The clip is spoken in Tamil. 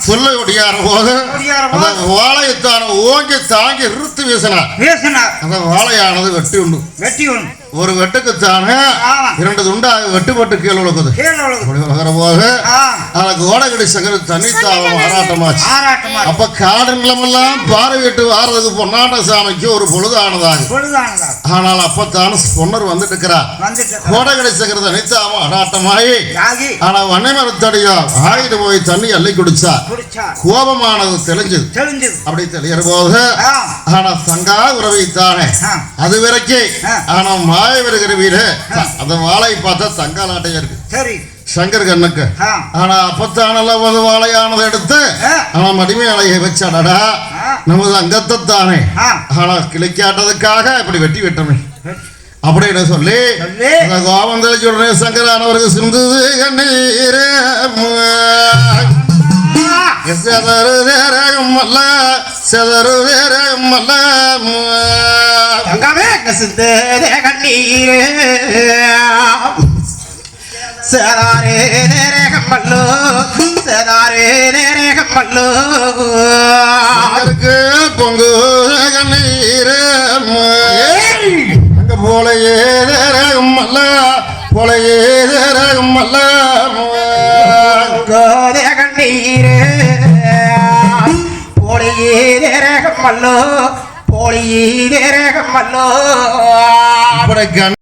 சொல்ல ஒடியார போது அந்த வாழையத்தான ஓங்கி தாங்கி இறுத்து வீசினார். அந்த வாழையானது வெட்டி உண்டு. ஒரு வெட்டுக்குத்தானே 2 துண்டாக வெட்டுப்பட்டு கீழே விழுக்குது. போது அதுக்கு ஓடகடி சங்கர தனித்தாவம் ஆராட்டமாச்சு. அப்ப காடு நிலமெல்லாம் பார்வையிட்டு வாரதுக்கு பொன்னாட்ட சாமிக்கு ஒரு பொழுதானதாக. ஆனால் அப்பத்தான பொன்னர் வந்துட்டு இருக்கிறார். கோடகடி சங்கர தனித்தாவம் ஆராட்டமாயி ஆனா வண்ணை மரத்தடியா ஆயிட்டு போய் தண்ணி அள்ளி குடிச்சா. கோபமானது தெளிஞ்சது. அப்படி தெளிகிற போது ஆனா தங்கா உறவைத்தானே அது வரைக்கும் ஆனா மாய வருகிற வீடு அந்த வாழை பார்த்தா தங்கா நாட்டையா இருக்கு சங்கர் கண்ணுக்கு. ஆனா அப்பத்தான வாழையானதை எடுத்து ஆனா மடிமை அலையை வச்சாடா நமது அங்கத்தைத்தானே ஆனா கிளைக்காட்டதுக்காக இப்படி வெட்டி விட்டமே அப்படின்னு சொல்லி கோபந்தலை சொல்றே சங்கரானவருக்கு சிந்துது கண்ணீர் செதறு வேறம் அல்ல செதறு வேறம் அல்ல கண்ணீர் செதாரே நேரேகம் மல்லோ செதாரே நேரேகம் மல்லோ பொங்கு கண்ணீர் அங்க போலையே நேரகம் அல்ல போலையே நேரகம் அல்ல கண்ணீர் போலையே நேரகம் மல்லோ போலியே நேரகம் மல்லோ